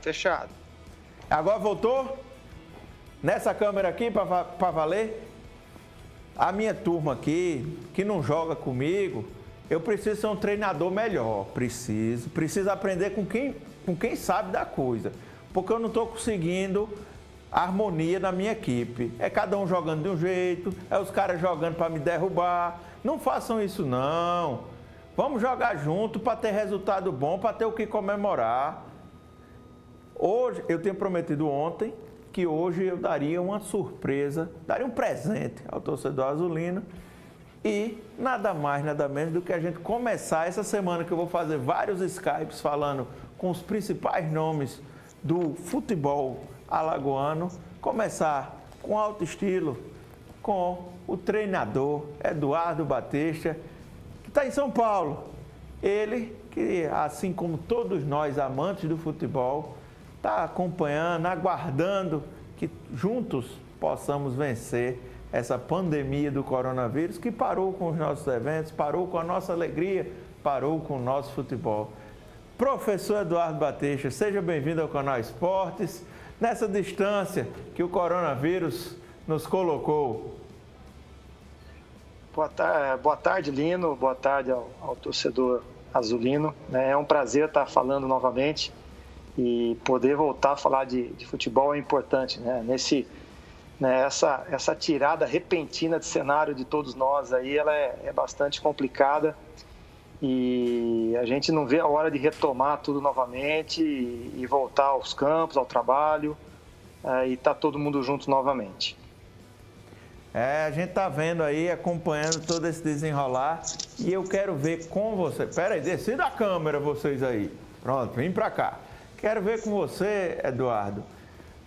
fechado. Agora voltou? Nessa câmera aqui para valer? A minha turma aqui, que não joga comigo, eu preciso ser um treinador melhor. Preciso aprender com quem sabe da coisa. Porque eu não estou conseguindo harmonia na minha equipe. É cada um jogando de um jeito, é os caras jogando para me derrubar. Não façam isso não. Vamos jogar junto para ter resultado bom, para ter o que comemorar. Hoje, eu tenho prometido ontem que hoje eu daria uma surpresa, daria um presente ao torcedor azulino e nada mais, nada menos do que a gente começar essa semana que eu vou fazer vários Skypes falando com os principais nomes do futebol alagoano, começar com alto estilo, com o treinador Eduardo Batista, que está em São Paulo. Ele, que assim como todos nós amantes do futebol, está acompanhando, aguardando que juntos possamos vencer essa pandemia do coronavírus que parou com os nossos eventos, parou com a nossa alegria, parou com o nosso futebol. Professor Eduardo Batista, seja bem-vindo ao canal Esportes, nessa distância que o coronavírus nos colocou. Boa tarde, Lino, boa tarde ao torcedor azulino. É um prazer estar falando novamente. E poder voltar a falar de futebol é importante, né? Essa tirada repentina de cenário de todos nós aí, ela é bastante complicada e a gente não vê a hora de retomar tudo novamente e voltar aos campos, ao trabalho e tá todo mundo junto novamente. A gente tá vendo aí, acompanhando todo esse desenrolar e eu quero ver com você. Pera aí, descida a câmera vocês aí. Pronto, vem pra cá. Quero ver com você, Eduardo,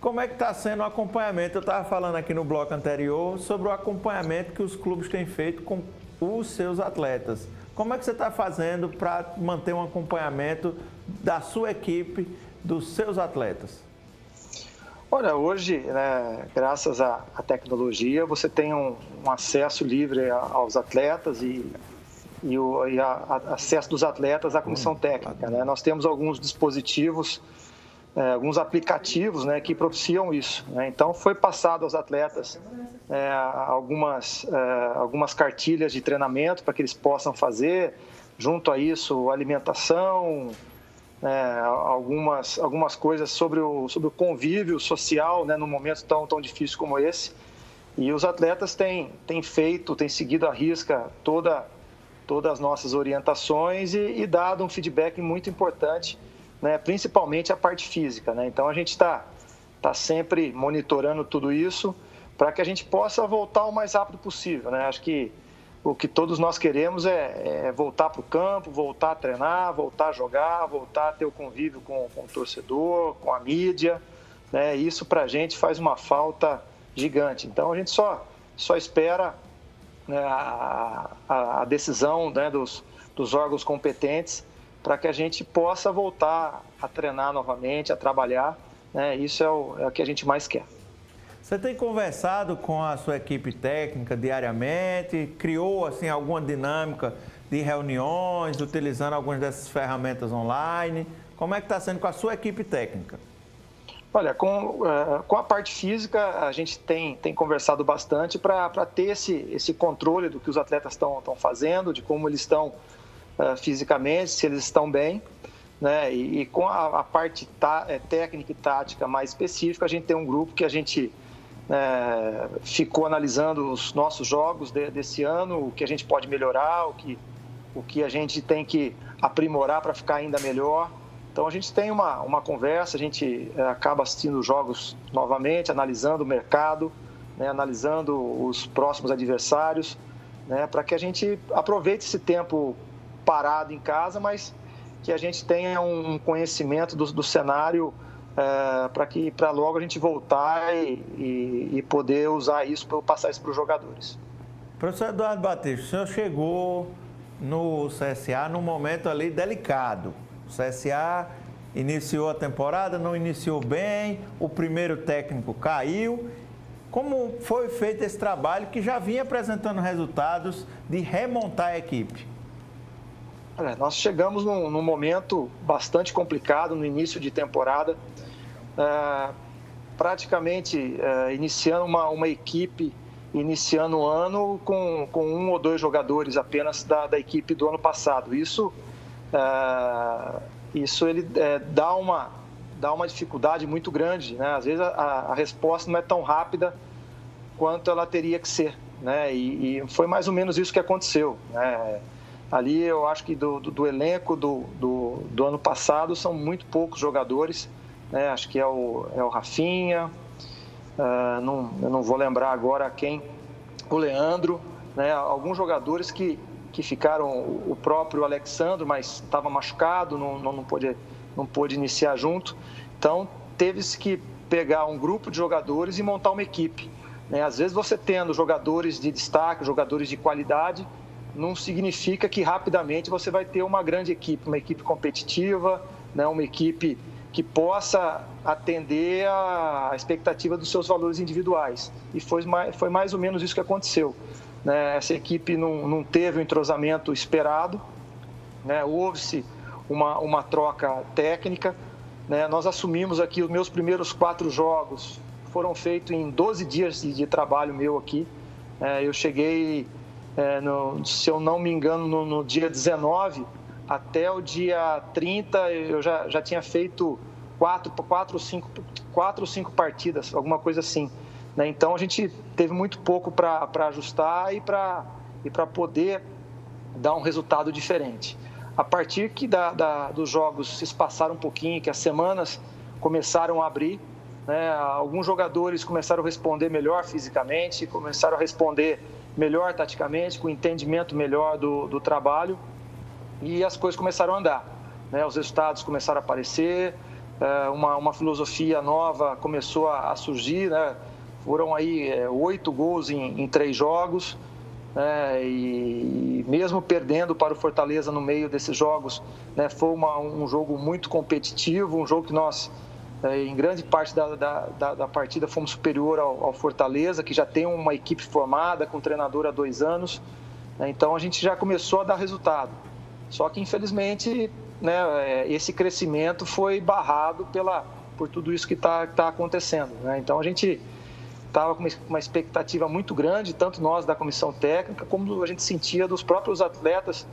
como é que está sendo o acompanhamento. Eu estava falando aqui no bloco anterior sobre o acompanhamento que os clubes têm feito com os seus atletas. Como é que você está fazendo para manter um acompanhamento da sua equipe, dos seus atletas? Olha, hoje, né, graças à tecnologia, você tem um acesso livre aos atletas e acesso dos atletas à comissão técnica, né? Nós temos alguns dispositivos, alguns aplicativos, né, que propiciam isso, né? Então foi passado aos atletas algumas cartilhas de treinamento para que eles possam fazer, junto a isso alimentação, algumas coisas sobre o convívio social, né, num momento tão difícil como esse. E os atletas têm seguido à risca todas as nossas orientações e dado um feedback muito importante, né, principalmente a parte física, né? Então a gente está sempre monitorando tudo isso para que a gente possa voltar o mais rápido possível, né? Acho que o que todos nós queremos é voltar para o campo, voltar a treinar, voltar a jogar, voltar a ter o convívio com o torcedor, com a mídia, né? Isso para a gente faz uma falta gigante. Então a gente só espera, né, a decisão, né, dos órgãos competentes para que a gente possa voltar a treinar novamente, a trabalhar, né? Isso é o que a gente mais quer. Você tem conversado com a sua equipe técnica diariamente? Criou assim alguma dinâmica de reuniões, utilizando algumas dessas ferramentas online? Como é que está sendo com a sua equipe técnica? Olha, com a parte física, a gente tem conversado bastante para ter esse controle do que os atletas estão fazendo, de como eles estão fisicamente, se eles estão bem, né? E com a parte técnica e tática mais específica, a gente tem um grupo que a gente ficou analisando os nossos jogos desse ano, o que a gente pode melhorar, o que a gente tem que aprimorar para ficar ainda melhor. Então a gente tem uma conversa, a gente acaba assistindo os jogos novamente, analisando o mercado, né, analisando os próximos adversários, né, para que a gente aproveite esse tempo parado em casa, mas que a gente tenha um conhecimento do cenário para logo a gente voltar e poder usar isso, para passar isso para os jogadores. Professor Eduardo Batista, o senhor chegou no CSA num momento ali delicado. O CSA iniciou a temporada, não iniciou bem, o primeiro técnico caiu. Como foi feito esse trabalho que já vinha apresentando resultados de remontar a equipe? Olha, nós chegamos num momento bastante complicado no início de temporada, praticamente iniciando uma equipe, iniciando o ano com 1 ou 2 jogadores apenas da equipe do ano passado. Isso ele dá uma dificuldade muito grande, né? Às vezes a resposta não é tão rápida quanto ela teria que ser, né? E foi mais ou menos isso que aconteceu, né? Ali eu acho que do elenco do ano passado são muito poucos jogadores, né? Acho que é o Rafinha, eu não vou lembrar agora quem, o Leandro, né? Alguns jogadores que ficaram, o próprio Alexandre, mas estava machucado, não pôde iniciar junto. Então teve-se que pegar um grupo de jogadores e montar uma equipe, né? Às vezes você tendo jogadores de destaque, jogadores de qualidade, não significa que rapidamente você vai ter uma grande equipe, uma equipe competitiva, né? Uma equipe que possa atender a expectativa dos seus valores individuais. E foi mais ou menos isso que aconteceu, né? Essa equipe não teve o entrosamento esperado, né? Houve-se uma troca técnica, né? Nós assumimos aqui os meus primeiros 4 jogos, foram feitos em 12 dias de trabalho meu aqui. Eu cheguei, se eu não me engano, no dia 19, até o dia 30 eu já tinha feito 4 ou 5 partidas, alguma coisa assim, né? Então a gente teve muito pouco para ajustar e para poder dar um resultado diferente. A partir que dos jogos se espaçaram um pouquinho, que as semanas começaram a abrir, né? Alguns jogadores começaram a responder melhor fisicamente, começaram a responder melhor taticamente, com entendimento melhor do trabalho, e as coisas começaram a andar, né? Os resultados começaram a aparecer, uma filosofia nova começou a surgir, né? Foram aí 8 gols em 3 jogos, né? E mesmo perdendo para o Fortaleza no meio desses jogos, né? Foi um jogo muito competitivo, um jogo que nós, em grande parte da partida, fomos superior ao Fortaleza, que já tem uma equipe formada, com treinador há 2 anos, né? Então a gente já começou a dar resultado. Só que, infelizmente, né, esse crescimento foi barrado por tudo isso que está acontecendo, né? Então a gente estava com uma expectativa muito grande, tanto nós da comissão técnica, como a gente sentia dos próprios atletas,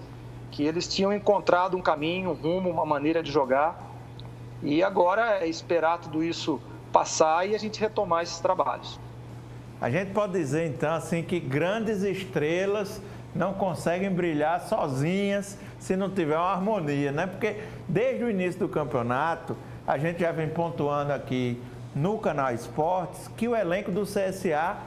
que eles tinham encontrado um caminho, um rumo, uma maneira de jogar. E agora é esperar tudo isso passar e a gente retomar esses trabalhos. A gente pode dizer, então, assim, que grandes estrelas não conseguem brilhar sozinhas se não tiver uma harmonia, né? Porque desde o início do campeonato, a gente já vem pontuando aqui no Canal Esportes que o elenco do CSA,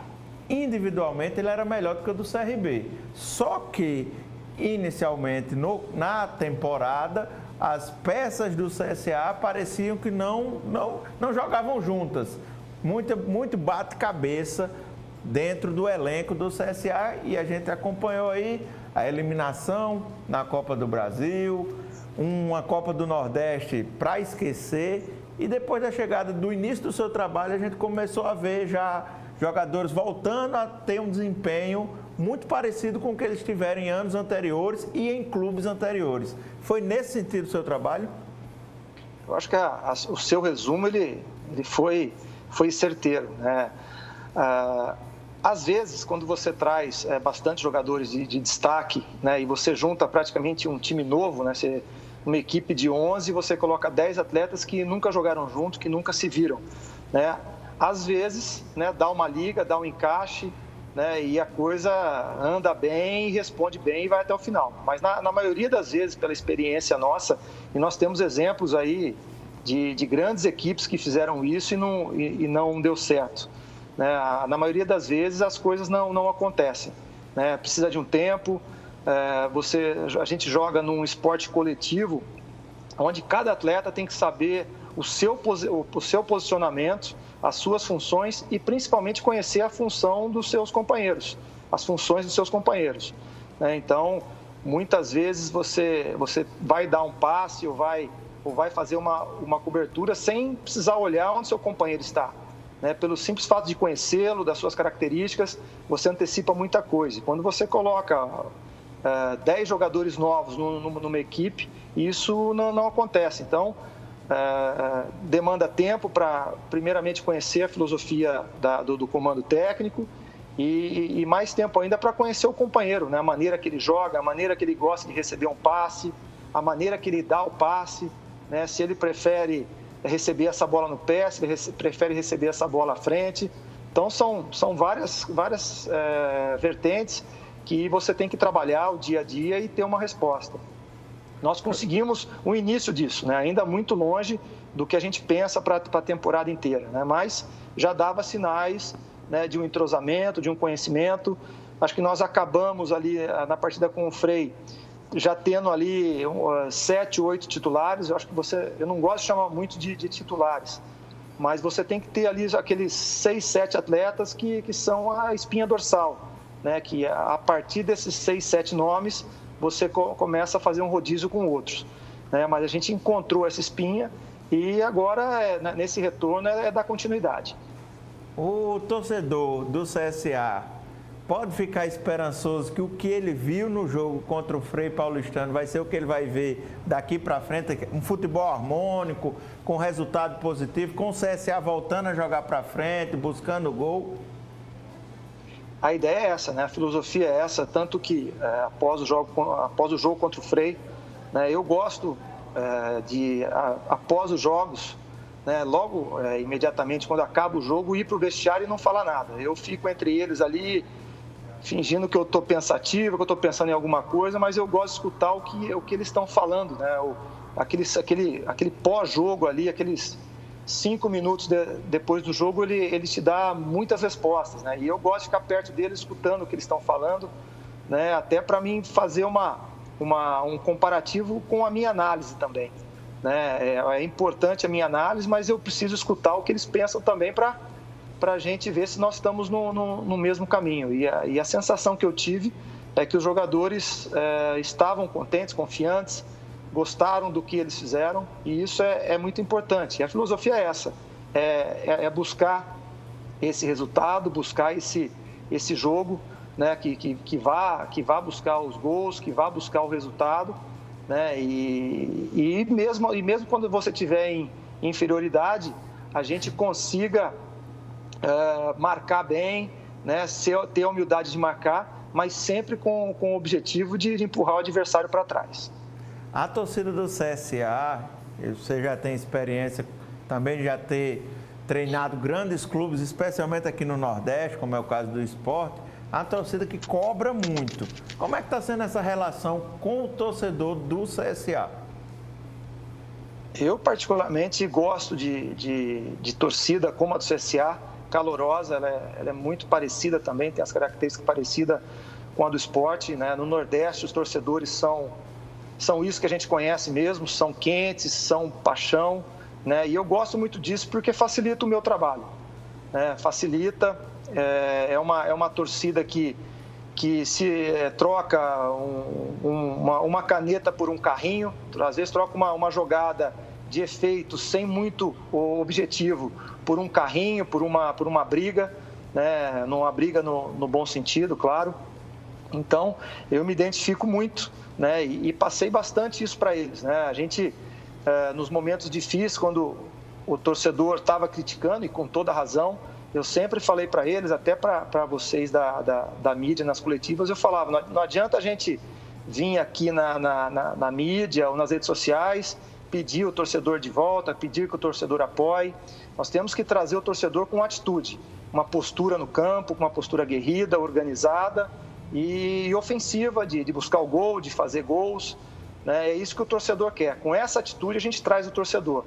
individualmente, ele era melhor do que o do CRB. Só que, inicialmente, na temporada, as peças do CSA pareciam que não jogavam juntas. Muito bate-cabeça dentro do elenco do CSA, e a gente acompanhou aí a eliminação na Copa do Brasil, uma Copa do Nordeste para esquecer, e depois da chegada do início do seu trabalho, a gente começou a ver já jogadores voltando a ter um desempenho muito parecido com o que eles tiveram em anos anteriores e em clubes anteriores. Foi nesse sentido o seu trabalho? Eu acho que o seu resumo ele foi certeiro, né? Às vezes, quando você traz bastante jogadores de destaque, né, e você junta praticamente um time novo, né, uma equipe de 11, você coloca 10 atletas que nunca jogaram junto, que nunca se viram, né? Às vezes, né, dá uma liga, dá um encaixe, né, e a coisa anda bem, responde bem e vai até o final. Mas na maioria das vezes, pela experiência nossa, e nós temos exemplos aí de grandes equipes que fizeram isso e não deu certo, né? Na maioria das vezes as coisas não acontecem, né? Precisa de um tempo. A gente joga num esporte coletivo, onde cada atleta tem que saber o seu posicionamento, as suas funções e principalmente conhecer a função dos seus companheiros, as funções dos seus companheiros, né? Então, muitas vezes você vai dar um passe ou vai fazer uma cobertura sem precisar olhar onde seu companheiro está, né? Pelo simples fato de conhecê-lo, das suas características, você antecipa muita coisa. E quando você coloca 10 jogadores novos numa equipe, e isso não acontece. Então, demanda tempo para, primeiramente, conhecer a filosofia do comando técnico e mais tempo ainda para conhecer o companheiro, né? A maneira que ele joga, a maneira que ele gosta de receber um passe, a maneira que ele dá o passe, né? Se ele prefere receber essa bola no pé, se ele prefere receber essa bola à frente. Então, são várias vertentes que você tem que trabalhar o dia a dia e ter uma resposta. Nós conseguimos o início disso, né? Ainda muito longe do que a gente pensa para a temporada inteira, né? Mas já dava sinais, né, de um entrosamento, de um conhecimento. Acho que nós acabamos ali na partida com o Frei, já tendo ali 7, 8 titulares. Eu acho que eu não gosto de chamar muito de titulares, mas você tem que ter ali aqueles 6, 7 atletas que são a espinha dorsal, né? Que a partir desses 6, 7 nomes, você começa a fazer um rodízio com outros, né? Mas a gente encontrou essa espinha e agora, nesse retorno, é dar continuidade. O torcedor do CSA pode ficar esperançoso que o que ele viu no jogo contra o Frei Paulistano vai ser o que ele vai ver daqui para frente, um futebol harmônico, com resultado positivo, com o CSA voltando a jogar para frente, buscando gol? A ideia é essa, né? A filosofia é essa, tanto que após o jogo contra o Frei, né, eu gosto após os jogos, né, logo, imediatamente, quando acaba o jogo, ir para o vestiário e não falar nada. Eu fico entre eles ali, fingindo que eu estou pensativo, que eu estou pensando em alguma coisa, mas eu gosto de escutar o que eles estão falando, né? Aquele pós-jogo ali, aqueles 5 minutos depois do jogo, ele te dá muitas respostas, né? E eu gosto de ficar perto deles, escutando o que eles estão falando, né? Até para mim fazer um comparativo com a minha análise também, né? É importante a minha análise, mas eu preciso escutar o que eles pensam também para a gente ver se nós estamos no mesmo caminho. E a sensação que eu tive é que os jogadores estavam contentes, confiantes, gostaram do que eles fizeram, e isso é muito importante. E a filosofia é essa, é buscar esse resultado, buscar esse jogo, né, que vá buscar os gols, que vá buscar o resultado, né, e mesmo quando você estiver em inferioridade, a gente consiga marcar bem, né, ter a humildade de marcar, mas sempre com o objetivo de empurrar o adversário para trás. A torcida do CSA, você já tem experiência também de já ter treinado grandes clubes, especialmente aqui no Nordeste, como é o caso do Sport, a torcida que cobra muito. Como é que está sendo essa relação com o torcedor do CSA? Eu, particularmente, gosto de torcida como a do CSA, calorosa, ela é muito parecida também, tem as características parecidas com a do Sport, né? No Nordeste, os torcedores são isso que a gente conhece mesmo, são quentes, são paixão, né? E eu gosto muito disso porque facilita o meu trabalho, né? Facilita, é uma torcida que se troca uma caneta por um carrinho, às vezes troca uma jogada de efeito sem muito objetivo por um carrinho, por uma briga, né? Numa briga no bom sentido, claro. Então, eu me identifico muito, né? E passei bastante isso para eles, né? A gente, nos momentos difíceis, quando o torcedor estava criticando, e com toda razão, eu sempre falei para eles, até para vocês da mídia, nas coletivas, eu falava, não adianta a gente vir aqui na mídia ou nas redes sociais, pedir o torcedor de volta, pedir que o torcedor apoie. Nós temos que trazer o torcedor com atitude, uma postura no campo, uma postura aguerrida, organizada e ofensiva, de buscar o gol, de fazer gols, né? É isso que o torcedor quer. Com essa atitude a gente traz o torcedor.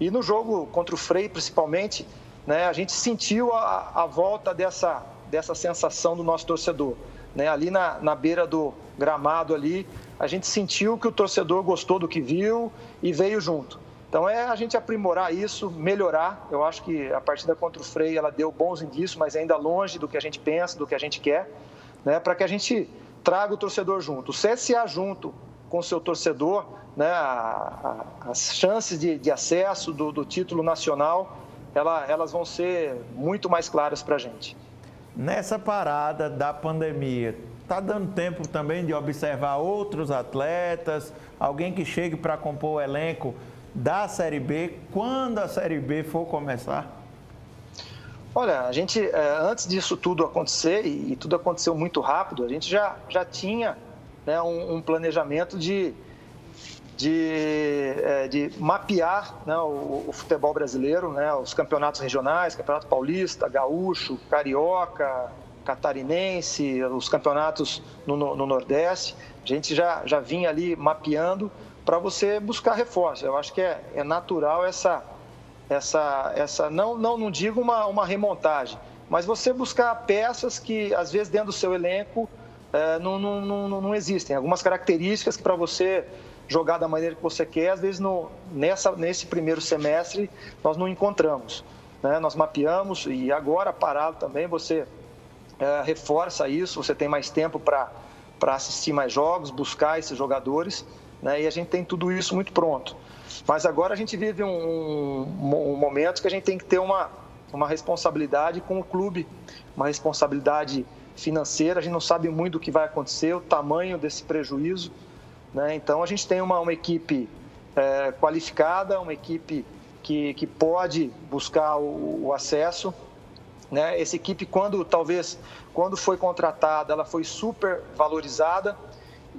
E no jogo contra o Frei, principalmente, né, a gente sentiu a volta dessa sensação do nosso torcedor, né? Ali na beira do gramado ali, a gente sentiu que o torcedor gostou do que viu e veio junto. Então a gente aprimorar isso, melhorar. Eu acho que a partida contra o Frei ela deu bons indícios, mas ainda longe do que a gente pensa, do que a gente quer, né, para que a gente traga o torcedor junto. O CSA junto com o seu torcedor, né, as chances de acesso do título nacional, elas vão ser muito mais claras para a gente. Nessa parada da pandemia, Está dando tempo também de observar outros atletas, alguém que chegue para compor o elenco da Série B, quando a Série B for começar? Olha, a gente, antes disso tudo acontecer, e tudo aconteceu muito rápido, a gente já tinha, né, um planejamento de mapear, né, o futebol brasileiro, né, os campeonatos regionais, Campeonato Paulista, Gaúcho, Carioca, Catarinense, os campeonatos no Nordeste. A gente já vinha ali mapeando para você buscar reforço. Eu acho que é natural não digo uma remontagem, mas você buscar peças que, às vezes, dentro do seu elenco não existem. Algumas características que, para você jogar da maneira que você quer, às vezes nesse primeiro semestre nós não encontramos, né? Nós mapeamos e agora, parado também, você reforça isso, você tem mais tempo para assistir mais jogos, buscar esses jogadores, né? E a gente tem tudo isso muito pronto. Mas agora a gente vive um momento que a gente tem que ter uma responsabilidade com o clube, uma responsabilidade financeira. A gente não sabe muito o que vai acontecer, o tamanho desse prejuízo, né? Então a gente tem uma equipe qualificada, uma equipe que pode buscar o acesso, né? Essa equipe, quando foi contratada, ela foi super valorizada.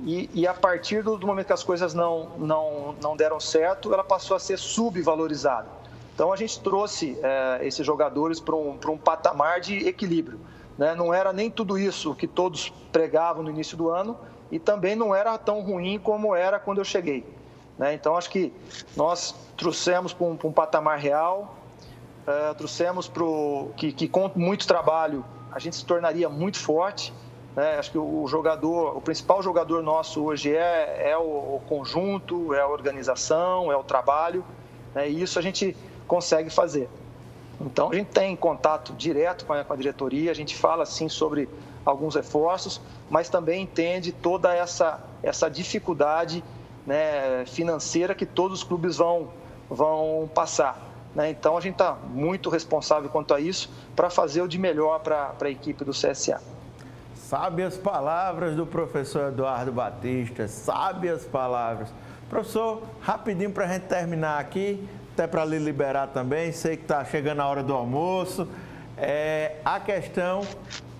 E a partir do momento que as coisas não deram certo, ela passou a ser subvalorizada. Então a gente trouxe esses jogadores para um patamar de equilíbrio, né? Não era nem tudo isso que todos pregavam no início do ano e também não era tão ruim como era quando eu cheguei, né? Então acho que nós trouxemos para um patamar real, trouxemos que com muito trabalho a gente se tornaria muito forte. Acho que o principal jogador nosso hoje é o conjunto, é a organização, é o trabalho, né? E isso a gente consegue fazer. Então a gente tem contato direto com a diretoria, a gente fala sim sobre alguns reforços, mas também entende toda essa dificuldade, né, financeira que todos os clubes vão passar, né? Então a gente está muito responsável quanto a isso para fazer o de melhor para a equipe do CSA. Sábias palavras do professor Eduardo Batista, sábias palavras. Professor, rapidinho para a gente terminar aqui, até para lhe liberar também, sei que está chegando a hora do almoço, a questão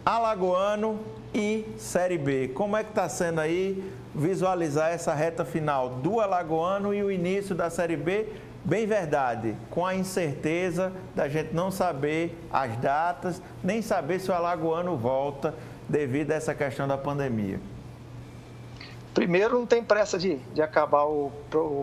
Alagoano e Série B. Como é que está sendo aí visualizar essa reta final do Alagoano e o início da Série B? Bem verdade, com a incerteza da gente não saber as datas, nem saber se o Alagoano volta devido a essa questão da pandemia. Primeiro, não tem pressa de acabar o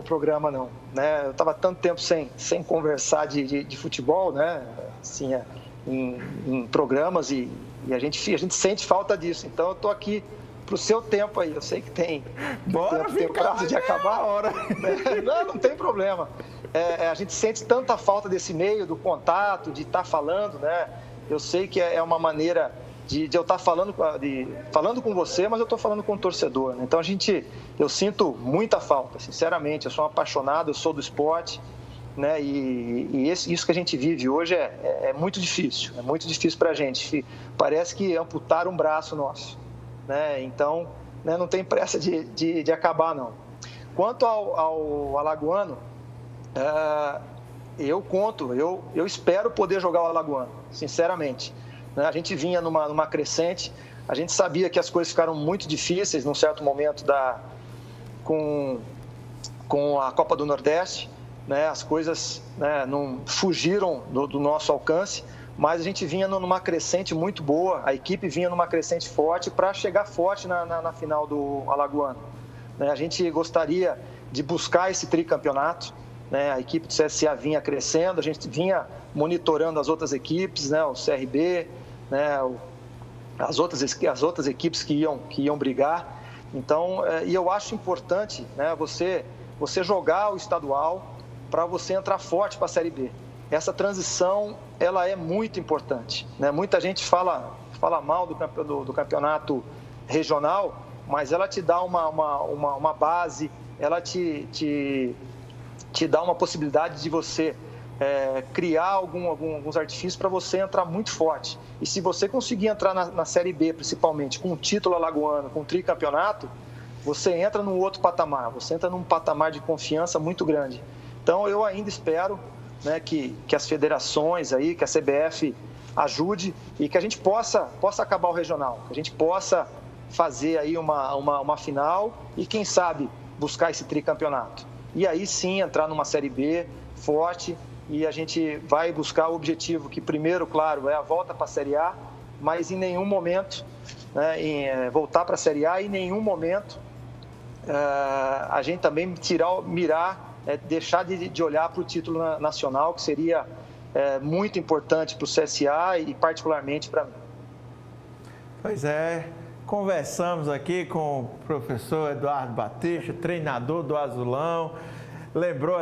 programa, não, né? Eu estava tanto tempo sem conversar de futebol, né? Assim, em programas e a gente sente falta disso. Então, eu estou aqui para o seu tempo aí. Eu sei que tem prazo de acabar. Hora. Não tem problema. A gente sente tanta falta desse meio, do contato, de estar falando, né? Eu sei que é uma maneira de eu estar falando com você, mas eu estou falando com o torcedor, né? Então eu sinto muita falta, sinceramente. Eu sou um apaixonado, eu sou do esporte, né? E isso que a gente vive hoje é muito difícil para a gente. Parece que amputaram um braço nosso, né? Então, né, não tem pressa de acabar, não. Quanto ao Alagoano, eu espero poder jogar o Alagoano, sinceramente. A gente vinha numa crescente, a gente sabia que as coisas ficaram muito difíceis num certo momento com a Copa do Nordeste, né? As coisas, né, não fugiram do nosso alcance, mas a gente vinha numa crescente muito boa, a equipe vinha numa crescente forte para chegar forte na final do Alagoano, né? A gente gostaria de buscar esse tricampeonato, né? A equipe do CSA vinha crescendo, a gente vinha monitorando as outras equipes, né? O CRB, né? As outras equipes que iam brigar. Então, e eu acho importante, né, você jogar o estadual para você entrar forte para a Série B. Essa transição, ela é muito importante, né? Muita gente fala mal do campeonato regional, mas ela te dá uma base, ela te dá uma possibilidade de você criar alguns artifícios para você entrar muito forte. E se você conseguir entrar na Série B, principalmente, com um título alagoano, com um tricampeonato, você entra num outro patamar, você entra num patamar de confiança muito grande. Então, eu ainda espero, né, que as federações, aí, que a CBF ajude e que a gente possa acabar o regional, que a gente possa fazer aí uma final e, quem sabe, buscar esse tricampeonato. E aí sim entrar numa Série B forte, e a gente vai buscar o objetivo que, primeiro, claro, é a volta para a Série A, mas em nenhum momento, né, voltar para a Série A, em nenhum momento a gente também deixar de olhar para o título nacional, que seria muito importante para o CSA e particularmente para mim. Pois é, conversamos aqui com o professor Eduardo Batista, treinador do Azulão. Lembrou,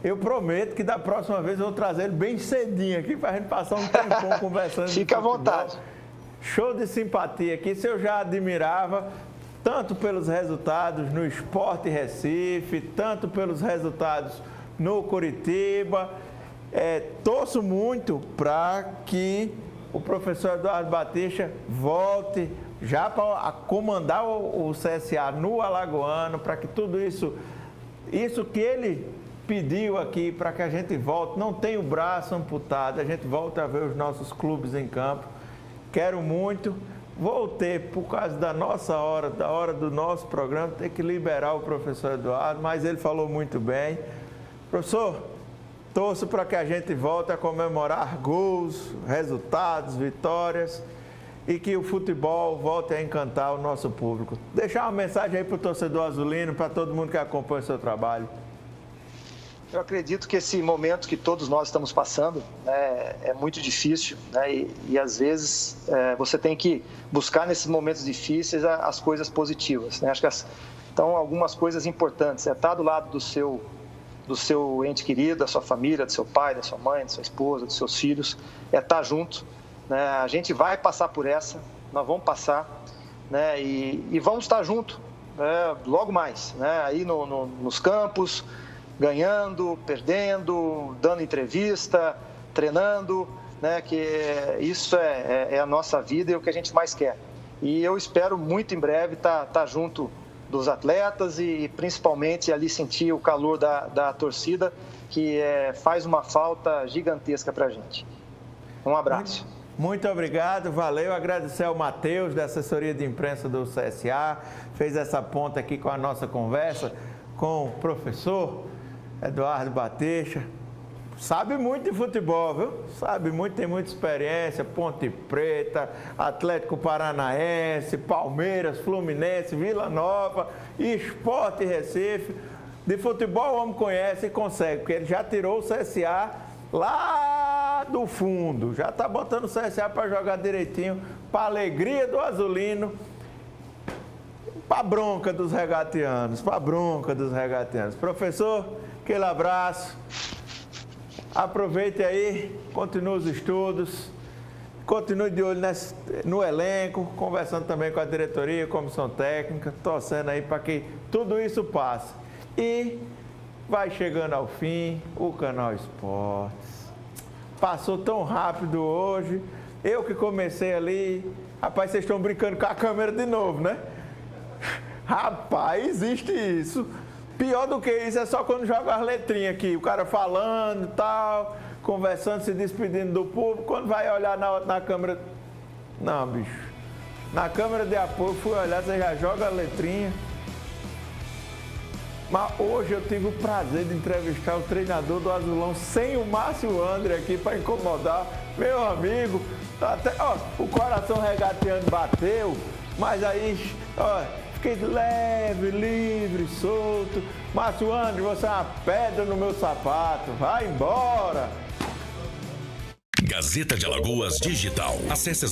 eu prometo que da próxima vez eu vou trazer ele bem cedinho aqui para a gente passar um tempão conversando. Fica à vontade. Show de simpatia aqui, se eu já admirava, tanto pelos resultados no Sport Recife, tanto pelos resultados no Curitiba. Torço muito para que o professor Eduardo Batista volte já para comandar o CSA no Alagoano, para que tudo isso que ele pediu aqui, para que a gente volte, não tenha o braço amputado, a gente volta a ver os nossos clubes em campo. Quero muito, vou ter, por causa da nossa hora, da hora do nosso programa, ter que liberar o professor Eduardo, mas ele falou muito bem. Professor, torço para que a gente volte a comemorar gols, resultados, vitórias e que o futebol volte a encantar o nosso público. Deixar uma mensagem aí para o torcedor azulino, para todo mundo que acompanha o seu trabalho. Eu acredito que esse momento que todos nós estamos passando, né, é muito difícil, né, e às vezes você tem que buscar nesses momentos difíceis as coisas positivas, né? Acho que então algumas coisas importantes é estar do lado do seu ente querido, da sua família, do seu pai, da sua mãe, da sua esposa, dos seus filhos, é estar junto, né? A gente vai passar por essa, nós vamos passar, né, e vamos estar junto, né, logo mais, né, aí nos campos, ganhando, perdendo, dando entrevista, treinando, né, que isso é a nossa vida e o que a gente mais quer. E eu espero muito em breve estar junto dos atletas e principalmente ali sentir o calor da torcida, que faz uma falta gigantesca para a gente. Um abraço. Muito obrigado, valeu. Agradecer ao Matheus, da assessoria de imprensa do CSA, fez essa ponta aqui com a nossa conversa com o professor Eduardo Batista. Sabe muito de futebol, viu? Sabe muito, tem muita experiência. Ponte Preta, Atlético Paranaense, Palmeiras, Fluminense, Vila Nova, Sport Recife. De futebol o homem conhece e consegue, porque ele já tirou o CSA lá do fundo. Já está botando o CSA para jogar direitinho, para a alegria do azulino, para a bronca dos regatianos, Professor, aquele abraço. Aproveite aí, continue os estudos, continue de olho no elenco, conversando também com a diretoria, comissão técnica, torcendo aí para que tudo isso passe. E vai chegando ao fim o Canal Esportes. Passou tão rápido hoje, eu que comecei ali, rapaz, vocês estão brincando com a câmera de novo, né? Rapaz, existe isso. Pior do que isso é só quando joga as letrinhas aqui, o cara falando e tal, conversando, se despedindo do público, quando vai olhar na câmera... Não, bicho. Na câmera de apoio, fui olhar, você já joga a letrinha. Mas hoje eu tive o prazer de entrevistar o treinador do Azulão, sem o Márcio André aqui para incomodar. Meu amigo, até, o coração regateando bateu, mas aí, fiquei leve, livre, solto. Márcio André, você é uma pedra no meu sapato. Vai embora. Gazeta de Alagoas Digital. Acesse as